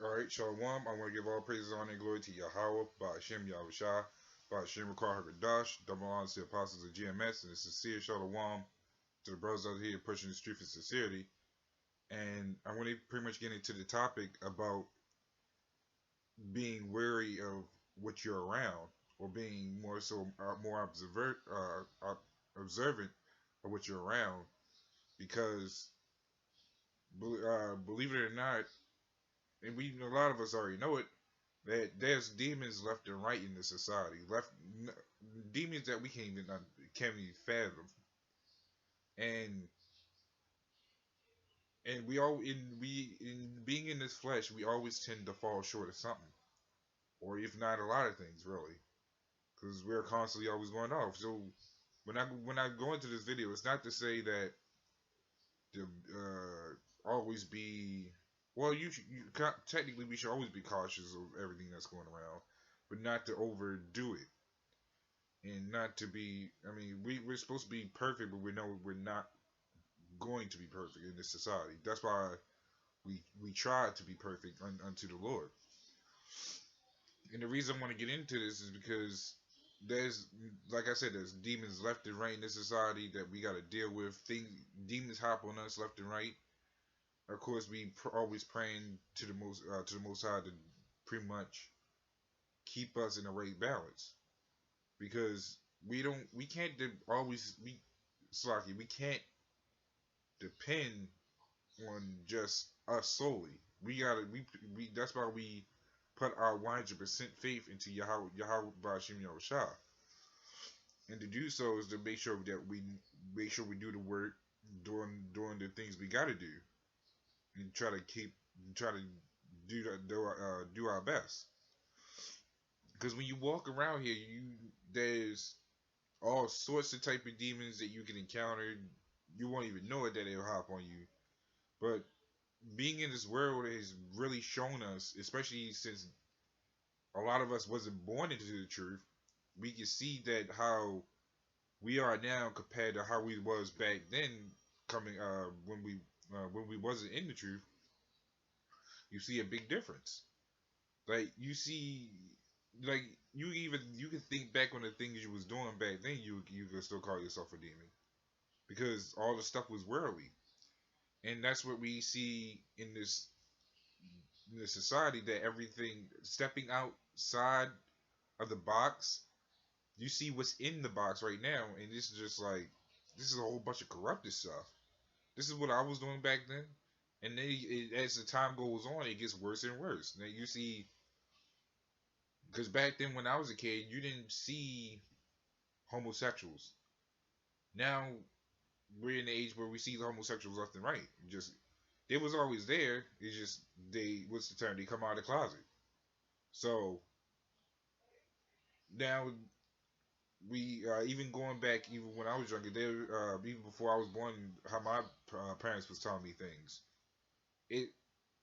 Alright, Shalom. I want to give all praises, honor, and glory to Yahweh, Ba'ashem Yahushua, Ba'ashem Rakar Hagadash, double honor to the apostles of GMS, and a sincere Shalom to the brothers out here pushing the street for sincerity. And I want to pretty much get into the topic about being wary of what you're around, or being more so more observant of what you're around, because believe it or not, and we a lot of us already know it, that there's demons left and right in this society. Demons that we can't even fathom. And we all in being in this flesh, we always tend to fall short of something, or if not a lot of things, really, because we're constantly always going off. So when I go into this video, it's not to say that to always be. Well, technically we should always be cautious of everything that's going around, but not to overdo it. And not to be. I mean, we're supposed to be perfect, but we know we're not going to be perfect in this society. That's why we try to be perfect unto the Lord. And the reason I want to get into this is because there's, like I said, there's demons left and right in this society that we got to deal with. Demons hop on us left and right. Of course, we always praying to the Most High to pretty much keep us in the right balance, because we can't always we Slocky, we can't depend on just us solely. We that's why we put our 100% faith into Yahweh Bashim Yahushua. And to do so is to make sure we do the work, doing the things we gotta do, and try to do our best. Because when you walk around here, there's all sorts of type of demons that you can encounter. You won't even know it that they'll hop on you. But being in this world has really shown us, especially since a lot of us wasn't born into the truth, we can see that how we are now compared to how we was back then, coming when we wasn't in the truth. You see a big difference. Like you see, like you can think back on the things you was doing back then. You can still call yourself a demon, because all the stuff was worldly. And that's what we see in this society, that everything stepping outside of the box, you see what's in the box right now, and this is just like, this is a whole bunch of corrupted stuff. This is what I was doing back then, and then as the time goes on, it gets worse and worse. Now you see, because back then when I was a kid, you didn't see homosexuals. Now we're in the age where we see the homosexuals left and right. Just they was always there. It's just what's the term? They come out of the closet. So now we even going back, even when I was younger, even before I was born, how my parents was telling me things. It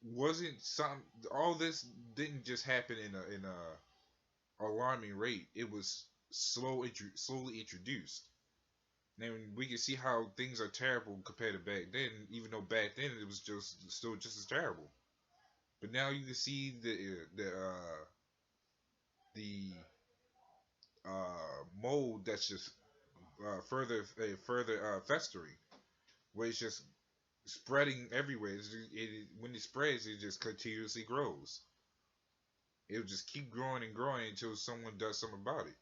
wasn't some. All this didn't just happen in a alarming rate. It was slowly introduced. And we can see how things are terrible compared to back then, even though back then it was just still just as terrible. But now you can see the mold that's just further festering, where it's just spreading everywhere. When it spreads, it just continuously grows. It'll just keep growing and growing until someone does something about it.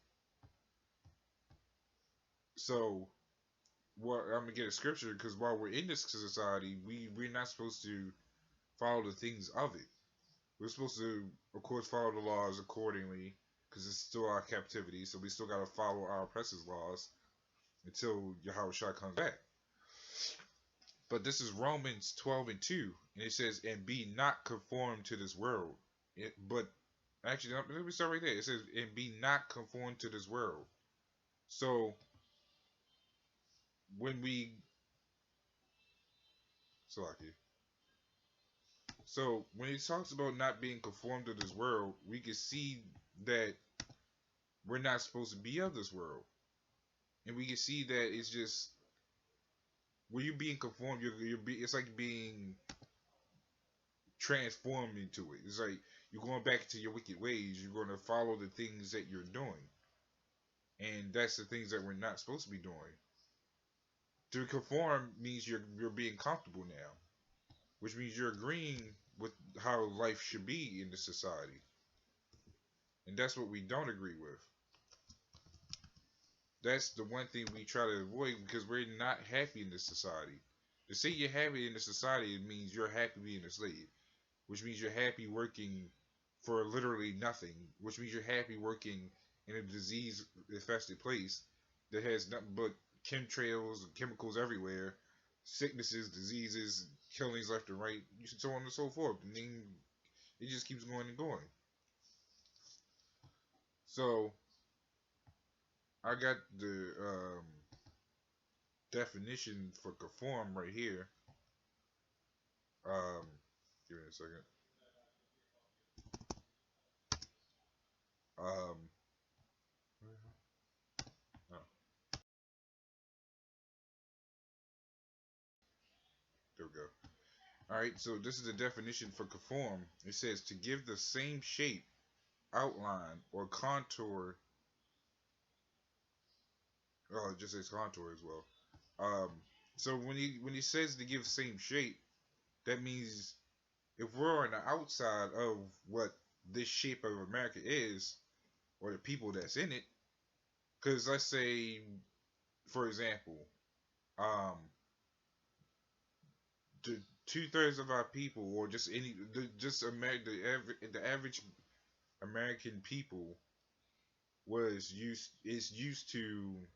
So, I'm gonna get a scripture, because while we're in this society, we're not supposed to follow the things of it. We're supposed to, of course, follow the laws accordingly, because it's still our captivity. So we still gotta follow our oppressors' laws until Yahushua comes back. But this is Romans 12:2, and it says, "And be not conformed to this world." But actually, let me start right there. It says, "And be not conformed to this world." So when we, so like you. So when it talks about not being conformed to this world, we can see that we're not supposed to be of this world, and we can see that it's just, when you're being conformed, it's like being transform into it. It's like you're going back to your wicked ways. You're going to follow the things that you're doing, and that's the things that we're not supposed to be doing. To conform means you're being comfortable now, which means you're agreeing with how life should be in the society, and that's what we don't agree with. That's the one thing we try to avoid because we're not happy in this society. To say you're happy in the society it means you're happy being a slave, which means you're happy working for literally nothing, which means you're happy working in a disease infested place that has nothing but chemtrails and chemicals everywhere, sicknesses, diseases, killings left and right, so on and so forth. And then it just keeps going and going. So I got the definition for conform right here. Um, Give me a second. Um, oh, there we go. All right, so this is the definition for conform. It says to give the same shape, outline, or contour. Oh, it just says contour as well. Um, so when he says to give same shape, that means if we're on the outside of what this shape of America is, or the people that's in it, because let's say, for example, um, the 2/3 of our people, or just just the average American people is used to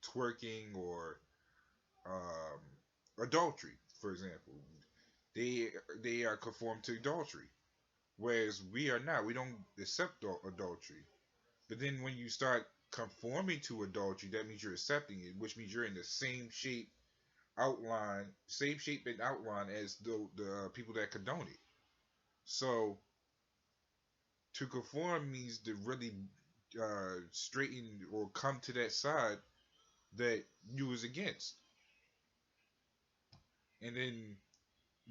twerking or um, adultery, for example. They they are conformed to adultery, whereas we are not. We don't accept adultery. But then when you start conforming to adultery, that means you're accepting it, which means you're in the same shape and outline as the people that condone it. So to conform means to really straighten or come to that side that you was against, and then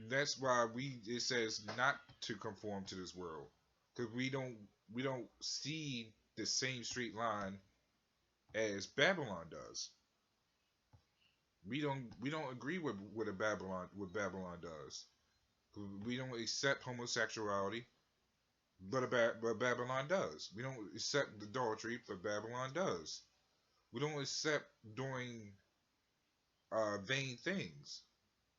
that's why we it says not to conform to this world because we don't see the same straight line as Babylon does. We don't agree with what Babylon does. We don't accept homosexuality, but Babylon does. We don't accept adultery, but Babylon does. We don't accept doing vain things,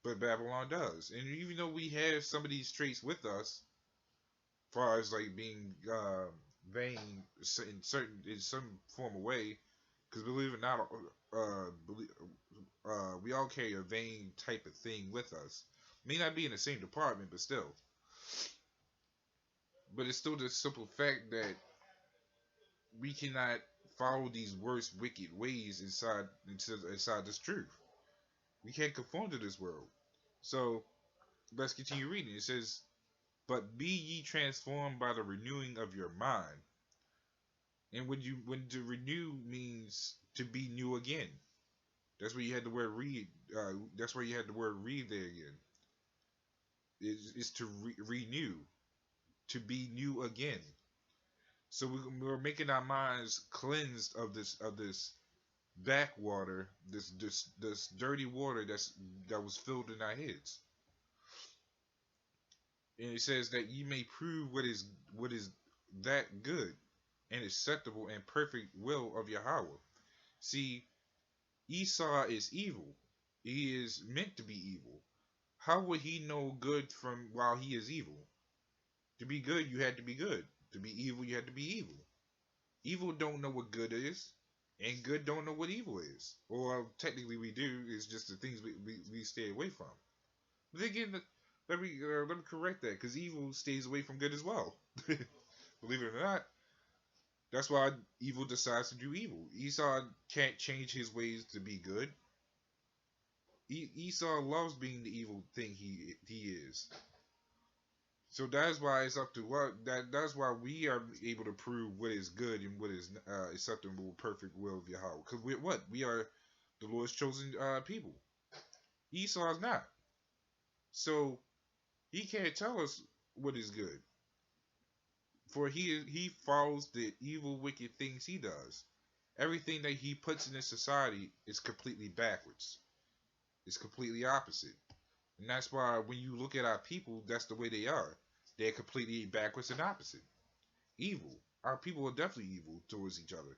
but Babylon does. And even though we have some of these traits with us, as far as like being vain in some form of way, because believe it or not, we all carry a vain type of thing with us. May not be in the same department, but still. But it's still the simple fact that we cannot follow these worst wicked ways inside this truth. We can't conform to this world. So let's continue reading. It says, "But be ye transformed by the renewing of your mind." And when to renew means to be new again. That's where you had the word read. That's where you had the word read there again. Is to renew, to be new again. So we're making our minds cleansed of this backwater, this dirty water that was filled in our heads. And it says that ye may prove what is that good and acceptable and perfect will of Yahweh. See, Esau is evil. He is meant to be evil. How would he know good from while he is evil? To be good, you had to be good. To be evil, you had to be evil. Evil don't know what good is, and good don't know what evil is. Or technically, we do. It's just the things we stay away from. But again, let me correct that because evil stays away from good as well. Believe it or not, that's why evil decides to do evil. Esau can't change his ways to be good. Esau loves being the evil thing he is. So that's why it's up to that's why we are able to prove what is good and what is acceptable, perfect will of Yahweh. Because we're what? We are the Lord's chosen people. Esau is not. So he can't tell us. what is good. For he follows the evil, wicked things he does. Everything that he puts in this society is completely backwards. It's completely opposite. And that's why when you look at our people, that's the way they are. They're completely backwards and opposite. Evil. Our people are definitely evil towards each other.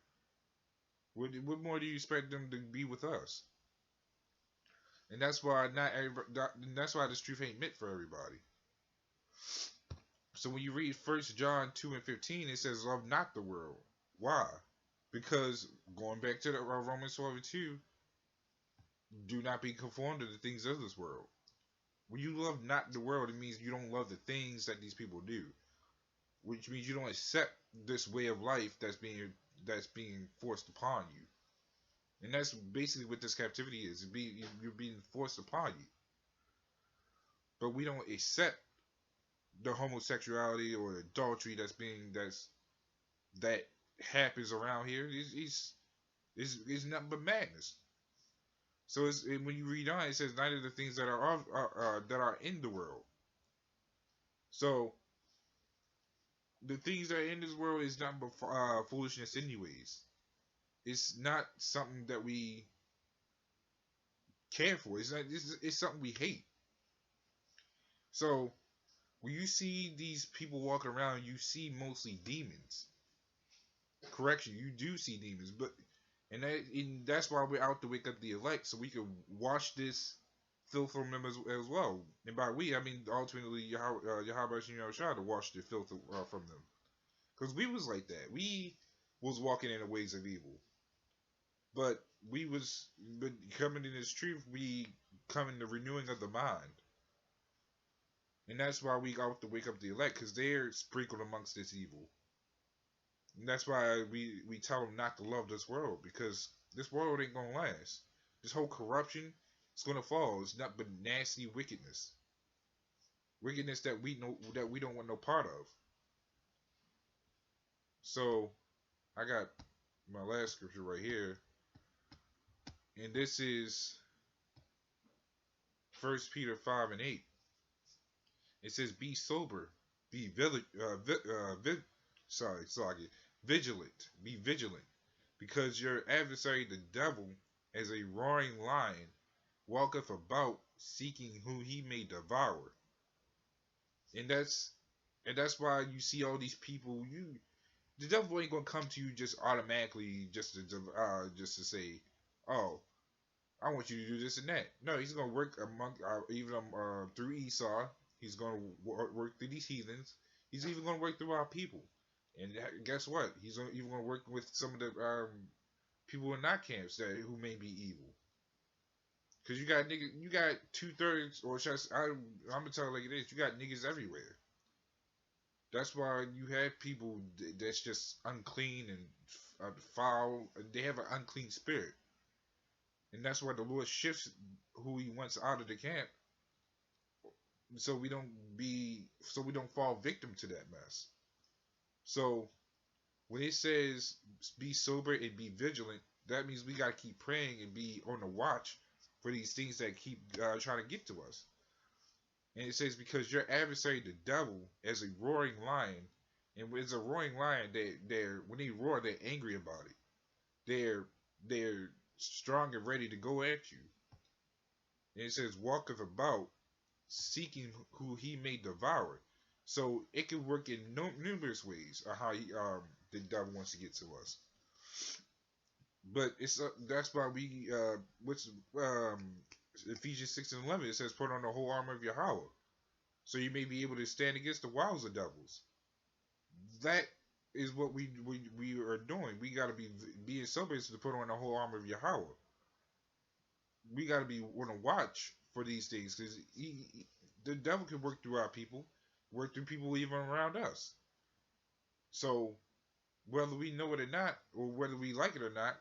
What more do you expect them to be with us? And that's why not everybody. That's why this truth ain't meant for everybody. So when you read First John 2:15, it says, "Love not the world." Why? Because going back to the Romans 12:2, do not be conformed to the things of this world. When you love not the world, it means you don't love the things that these people do, which means you don't accept this way of life that's being forced upon you. And that's basically what this captivity is. You're being forced upon you. But we don't accept the homosexuality or the adultery that happens around here. It's nothing but madness. So when you read on, it says neither the things that are in the world. So the things that are in this world is nothing but foolishness, anyways. It's not something that we care for. It's something we hate. So when you see these people walking around, you see mostly demons. Correction, you do see demons, but and that's why we're out to wake up the elect, so we can wash this filth from them as well. And by we, I mean ultimately Yahweh Shah to wash the filth from them, because we was like that. We was walking in the ways of evil, but but coming in this truth, we come in the renewing of the mind. And that's why we got to wake up the elect, because they're sprinkled amongst this evil. And that's why we tell them not to love this world, because this world ain't gonna last. This whole corruption is gonna fall. It's not but nasty wickedness, wickedness that we don't want no part of. So I got my last scripture right here, and this is First Peter 5:8. It says, "Be sober, be vigilant, be vigilant, because your adversary, the devil, as a roaring lion, walketh about, seeking who he may devour." And that's why you see all these people. The devil ain't gonna come to you just automatically, just to say, "Oh, I want you to do this and that." No, he's gonna work among even through Esau. He's gonna work through these heathens. He's even gonna work through our people. And guess what? He's even gonna work with some of the people in our camps who may be evil. Cause you got 2/3, or I'm gonna tell you like it is. You got niggas everywhere. That's why you have people that's just unclean and foul. They have an unclean spirit, and that's why the Lord shifts who He wants out of the camp, so we don't fall victim to that mess. So when it says be sober and be vigilant, that means we gotta keep praying and be on the watch for these things that keep trying to get to us. And it says, because your adversary, the devil, as a roaring lion, and when it's a roaring lion, they're when they roar, they're angry about it. They're strong and ready to go at you. And it says, walketh about, seeking who he may devour. So it can work in numerous ways of how the devil wants to get to us. But that's why which Ephesians 6:11, it says, put on the whole armor of Yahweh, so you may be able to stand against the wiles of devils. That is what we are doing. We got to be being sober to put on the whole armor of Yahweh. We got to be on a watch for these things, because the devil can work through our people, work through people even around us. So whether we know it or not, or whether we like it or not,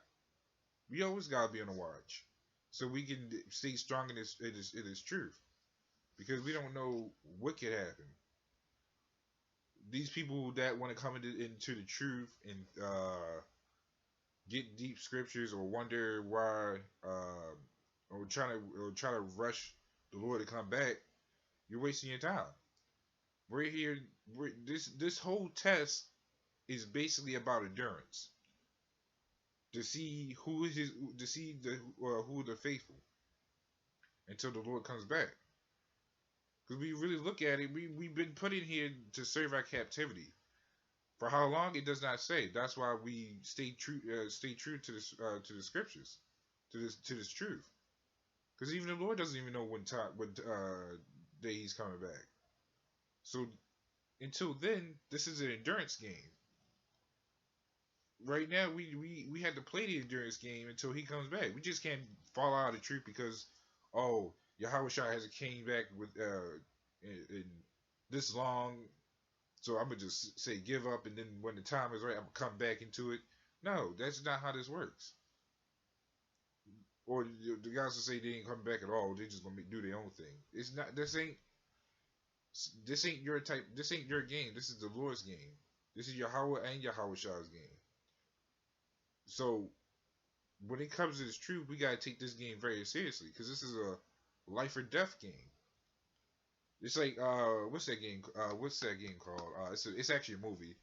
we always gotta be on the watch, so we can stay strong in this truth, because we don't know what could happen. These people that want to come into the truth and get deep scriptures, or wonder why, or try to rush the Lord to come back, you're wasting your time. We're here. This whole test is basically about endurance to see who is his, to see the who are the faithful until the Lord comes back. Because we really look at it, we've been put in here to serve our captivity. For how long it does not say. That's why we stay true to the scriptures, to this truth. Because even the Lord doesn't even know what day He's coming back. So until then, this is an endurance game. Right now, we had to play the endurance game until He comes back. We just can't fall out of the truth because Yahweh Shah hasn't came back with in this long. So I'm gonna just say give up, and then when the time is right, I'm gonna come back into it. No, that's not how this works. Or the guys will say they ain't coming back at all. They just gonna do their own thing. It's not. This ain't your type. This ain't your game. This is the Lord's game. This is Yahweh and Yahweh Shah's game. So when it comes to this truth, we gotta take this game very seriously because this is a life or death game. It's like what's that game? What's that game called? It's actually a movie.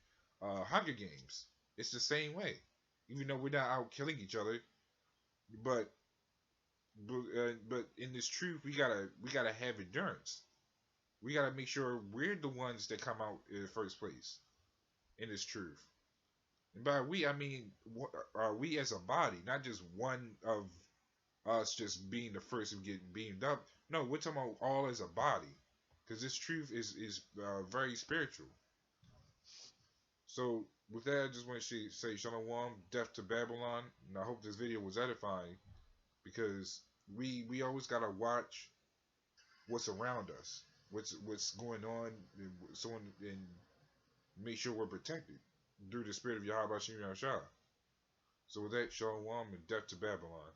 Hunger Games. It's the same way. Even though we're not out killing each other, but but in this truth, we gotta have endurance. We gotta make sure we're the ones that come out in the first place in this truth. And by we, I mean we as a body, not just one of us just being the first to get beamed up. No, we're talking about all as a body, because this truth is very spiritual. So with that, I just want to say Shalom, death to Babylon, and I hope this video was edifying because we always gotta watch what's around us, what's going on, and make sure we're protected through the spirit of Yahweh Shem Shah. So with that, Shalom and death to Babylon.